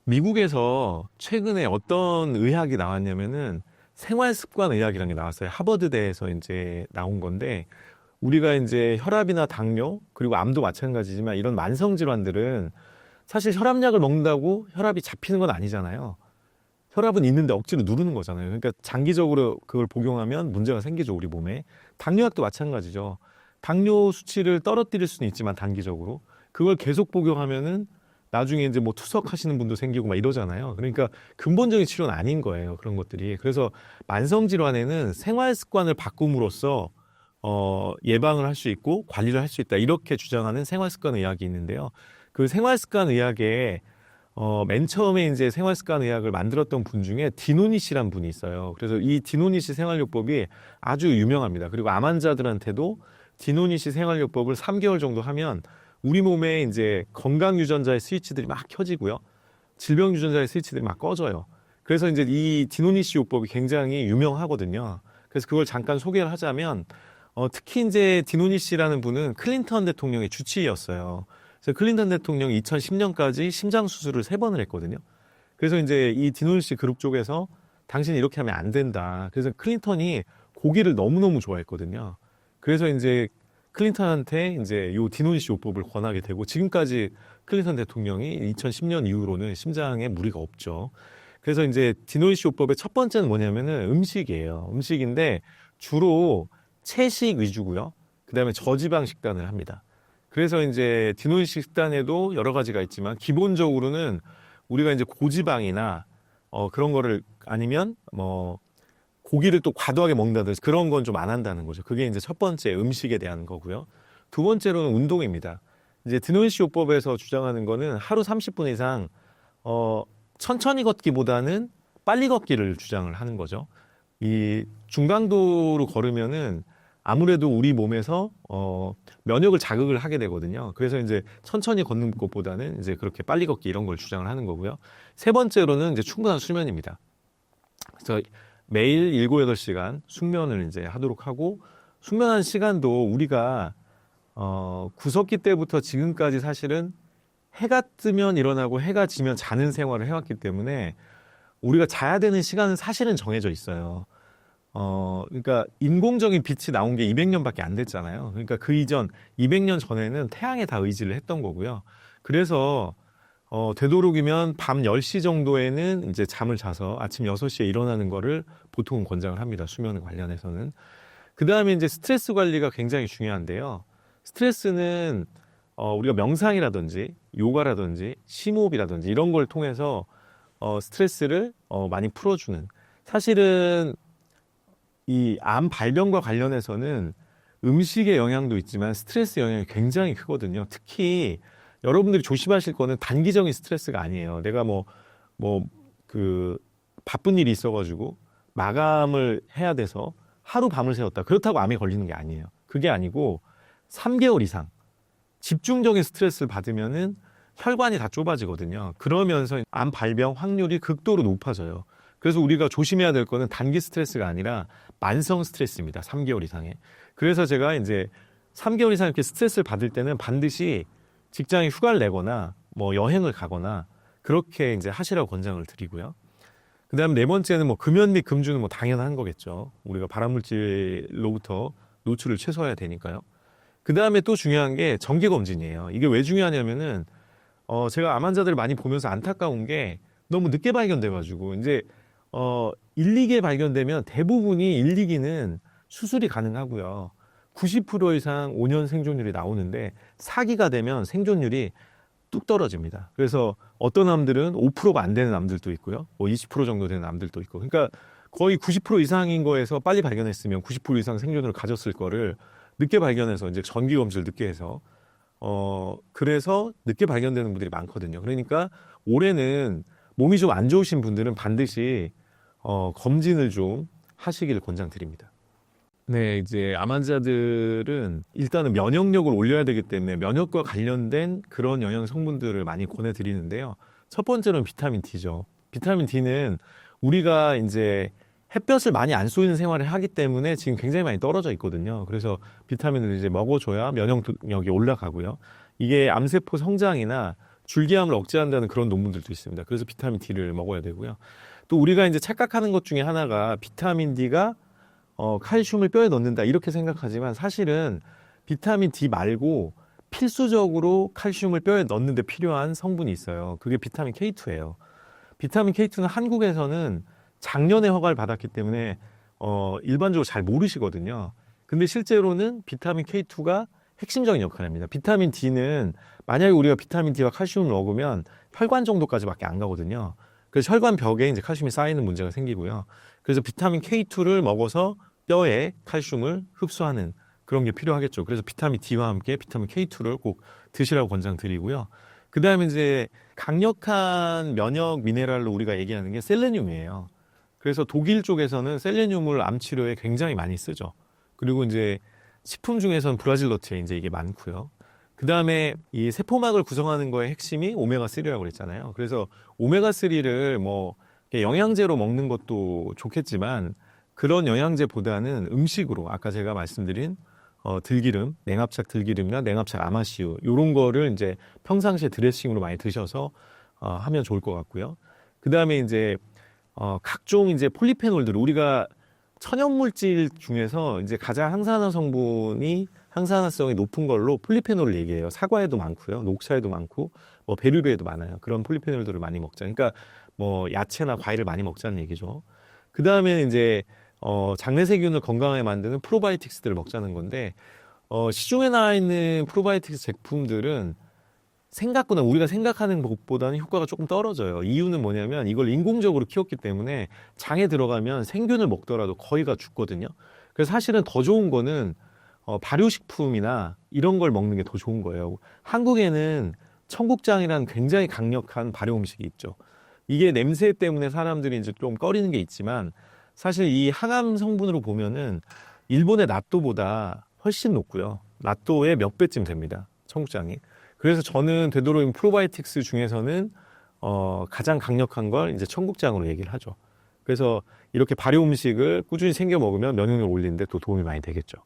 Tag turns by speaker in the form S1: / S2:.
S1: 미국에서 최근에 어떤 의학이 나왔냐면은 생활습관 의학이라는 게 나왔어요. 하버드대에서 이제 나온 건데, 우리가 이제 혈압이나 당뇨, 그리고 암도 마찬가지지만 이런 만성 질환들은 사실 혈압약을 먹는다고 혈압이 잡히는 건 아니잖아요. 혈압은 있는데 억지로 누르는 거잖아요. 그러니까 장기적으로 그걸 복용하면 문제가 생기죠, 우리 몸에. 당뇨약도 마찬가지죠. 당뇨 수치를 떨어뜨릴 수는 있지만 단기적으로 그걸 계속 복용하면은 나중에 이제 뭐 투석하시는 분도 생기고 막 이러잖아요. 그러니까 근본적인 치료는 아닌 거예요, 그런 것들이. 그래서 만성 질환에는 생활 습관을 바꿈으로써 예방을 할 수 있고 관리를 할 수 있다, 이렇게 주장하는 생활 습관 의학이 있는데요. 그 생활 습관 의학에 맨 처음에 이제 생활 습관 의학을 만들었던 분 중에 디노니시란 분이 있어요. 그래서 이 디노니시 생활요법이 아주 유명합니다. 그리고 암 환자들한테도 디노니시 생활요법을 3개월 정도 하면 우리 몸에 이제 건강 유전자의 스위치들이 막 켜지고요. 질병 유전자의 스위치들이 막 꺼져요. 그래서 이제 이 디노니시 요법이 굉장히 유명하거든요. 그래서 그걸 잠깐 소개를 하자면, 특히 이제 디노니시라는 분은 클린턴 대통령의 주치의였어요. 그래서 클린턴 대통령이 2010년까지 심장 수술을 3번을 했거든요. 그래서 이제 이 디노니시 그룹 쪽에서 당신이 이렇게 하면 안 된다. 그래서 클린턴이 고기를 너무너무 좋아했거든요. 그래서 이제 클린턴한테 이제 요 디노니시 요법을 권하게 되고, 지금까지 클린턴 대통령이 2010년 이후로는 심장에 무리가 없죠. 그래서 이제 디노니시 요법의 첫 번째는 뭐냐면은 음식이에요. 음식인데 주로 채식 위주고요. 그다음에 저지방 식단을 합니다. 그래서 이제 디노니시 식단에도 여러 가지가 있지만 기본적으로는 우리가 이제 고지방이나 그런 거를, 아니면 뭐 고기를 또 과도하게 먹는다든지 그런 건 좀 안 한다는 거죠. 그게 이제 첫 번째 음식에 대한 거고요. 두 번째로는 운동입니다. 이제 디노니시 요법에서 주장하는 거는 하루 30분 이상 천천히 걷기보다는 빨리 걷기를 주장을 하는 거죠. 이 중강도로 걸으면은 아무래도 우리 몸에서 면역을 자극을 하게 되거든요. 그래서 이제 천천히 걷는 것보다는 이제 그렇게 빨리 걷기, 이런 걸 주장을 하는 거고요. 세 번째로는 이제 충분한 수면입니다. 그래서 매일 7, 8시간 숙면을 이제 하도록 하고, 숙면한 시간도 우리가 구석기 때부터 지금까지 사실은 해가 뜨면 일어나고 해가 지면 자는 생활을 해왔기 때문에 우리가 자야 되는 시간은 사실은 정해져 있어요. 그러니까 인공적인 빛이 나온 게 200년밖에 안 됐잖아요. 그러니까 그 이전 200년 전에는 태양에 다 의지를 했던 거고요. 그래서 되도록이면 밤 10시 정도에는 이제 잠을 자서 아침 6시에 일어나는 거를 보통은 권장을 합니다. 수면 관련해서는. 그 다음에 이제 스트레스 관리가 굉장히 중요한데요. 스트레스는 우리가 명상이라든지 요가라든지 심호흡이라든지 이런 걸 통해서 스트레스를 많이 풀어주는, 사실은 이 암 발병과 관련해서는 음식의 영향도 있지만 스트레스 영향이 굉장히 크거든요. 특히 여러분들이 조심하실 거는 단기적인 스트레스가 아니에요. 내가 바쁜 일이 있어가지고 마감을 해야 돼서 하루 밤을 새웠다, 그렇다고 암에 걸리는 게 아니에요. 그게 아니고 3개월 이상 집중적인 스트레스를 받으면은 혈관이 다 좁아지거든요. 그러면서 암 발병 확률이 극도로 높아져요. 그래서 우리가 조심해야 될 거는 단기 스트레스가 아니라 만성 스트레스입니다. 3개월 이상에. 그래서 제가 이제 3개월 이상 이렇게 스트레스를 받을 때는 반드시 직장에 휴가를 내거나 뭐 여행을 가거나 그렇게 이제 하시라고 권장을 드리고요. 그다음 네 번째는 뭐 금연 및 금주는 뭐 당연한 거겠죠. 우리가 발암물질로부터 노출을 최소화해야 되니까요. 그다음에 또 중요한 게 정기 검진이에요. 이게 왜 중요하냐면은 제가 암 환자들을 많이 보면서 안타까운 게 너무 늦게 발견돼가지고 이제 1, 2기에 발견되면 대부분이 1, 2기는 수술이 가능하고요. 90% 이상 5년 생존율이 나오는데 4기가 되면 생존율이 뚝 떨어집니다. 그래서 어떤 암들은 5%가 안 되는 암들도 있고요. 뭐 20% 정도 되는 암들도 있고. 그러니까 거의 90% 이상인 거에서 빨리 발견했으면 90% 이상 생존율을 가졌을 거를 늦게 발견해서 이제 정기 검진을 늦게 해서 그래서 늦게 발견되는 분들이 많거든요. 그러니까 올해는 몸이 좀 안 좋으신 분들은 반드시 검진을 좀 하시기를 권장드립니다. 네, 이제 암 환자들은 일단은 면역력을 올려야 되기 때문에 면역과 관련된 그런 영양 성분들을 많이 권해드리는데요. 첫 번째로는 비타민 D죠. 비타민 D는 우리가 이제 햇볕을 많이 안 쏘는 생활을 하기 때문에 지금 굉장히 많이 떨어져 있거든요. 그래서 비타민을 이제 먹어줘야 면역력이 올라가고요. 이게 암세포 성장이나 줄기함을 억제한다는 그런 논문들도 있습니다. 그래서 비타민 D를 먹어야 되고요. 또 우리가 이제 착각하는 것 중에 하나가 비타민 D가 칼슘을 뼈에 넣는다 이렇게 생각하지만 사실은 비타민 D 말고 필수적으로 칼슘을 뼈에 넣는 데 필요한 성분이 있어요. 그게 비타민 K2예요. 비타민 K2는 한국에서는 작년에 허가를 받았기 때문에 일반적으로 잘 모르시거든요. 근데 실제로는 비타민 K2가 핵심적인 역할을 합니다. 비타민 D는 만약에 우리가 비타민 D와 칼슘을 먹으면 혈관 정도까지밖에 안 가거든요. 그래서 혈관 벽에 이제 칼슘이 쌓이는 문제가 생기고요. 그래서 비타민 K2를 먹어서 뼈에 칼슘을 흡수하는 그런 게 필요하겠죠. 그래서 비타민 D와 함께 비타민 K2를 꼭 드시라고 권장드리고요. 그 다음에 이제 강력한 면역 미네랄로 우리가 얘기하는 게 셀레늄이에요. 그래서 독일 쪽에서는 셀레늄을 암 치료에 굉장히 많이 쓰죠. 그리고 이제 식품 중에서는 브라질너트에 이제 이게 많고요. 그 다음에 이 세포막을 구성하는 거의 핵심이 오메가3라고 그랬잖아요. 그래서 오메가3를 뭐 영양제로 먹는 것도 좋겠지만 그런 영양제보다는 음식으로 아까 제가 말씀드린 들기름, 냉합착 들기름이나 냉합착 아마시유 이런 거를 이제 평상시에 드레싱으로 많이 드셔서 하면 좋을 것 같고요. 그 다음에 이제 각종 이제 폴리페놀들 우리가 천연물질 중에서 이제 가장 항산화 성분이 항산화성이 높은 걸로 폴리페놀을 얘기해요. 사과에도 많고요, 녹차에도 많고, 뭐 베르베에도 많아요. 그런 폴리페놀들을 많이 먹자. 그러니까 뭐 야채나 과일을 많이 먹자는 얘기죠. 그 다음에 이제 장내세균을 건강하게 만드는 프로바이오틱스들을 먹자는 건데 시중에 나와 있는 프로바이오틱스 제품들은 생각보다 우리가 생각하는 것보다는 효과가 조금 떨어져요. 이유는 뭐냐면 이걸 인공적으로 키웠기 때문에 장에 들어가면 생균을 먹더라도 거의가 죽거든요. 그래서 사실은 더 좋은 거는 발효식품이나 이런 걸 먹는 게 더 좋은 거예요. 한국에는 청국장이라는 굉장히 강력한 발효 음식이 있죠. 이게 냄새 때문에 사람들이 이제 좀 꺼리는 게 있지만 사실 이 항암 성분으로 보면은 일본의 나또보다 훨씬 높고요. 나또의 몇 배쯤 됩니다. 청국장이. 그래서 저는 되도록이면 프로바이오틱스 중에서는 가장 강력한 걸 이제 청국장으로 얘기를 하죠. 그래서 이렇게 발효 음식을 꾸준히 챙겨 먹으면 면역력을 올리는데 또 도움이 많이 되겠죠.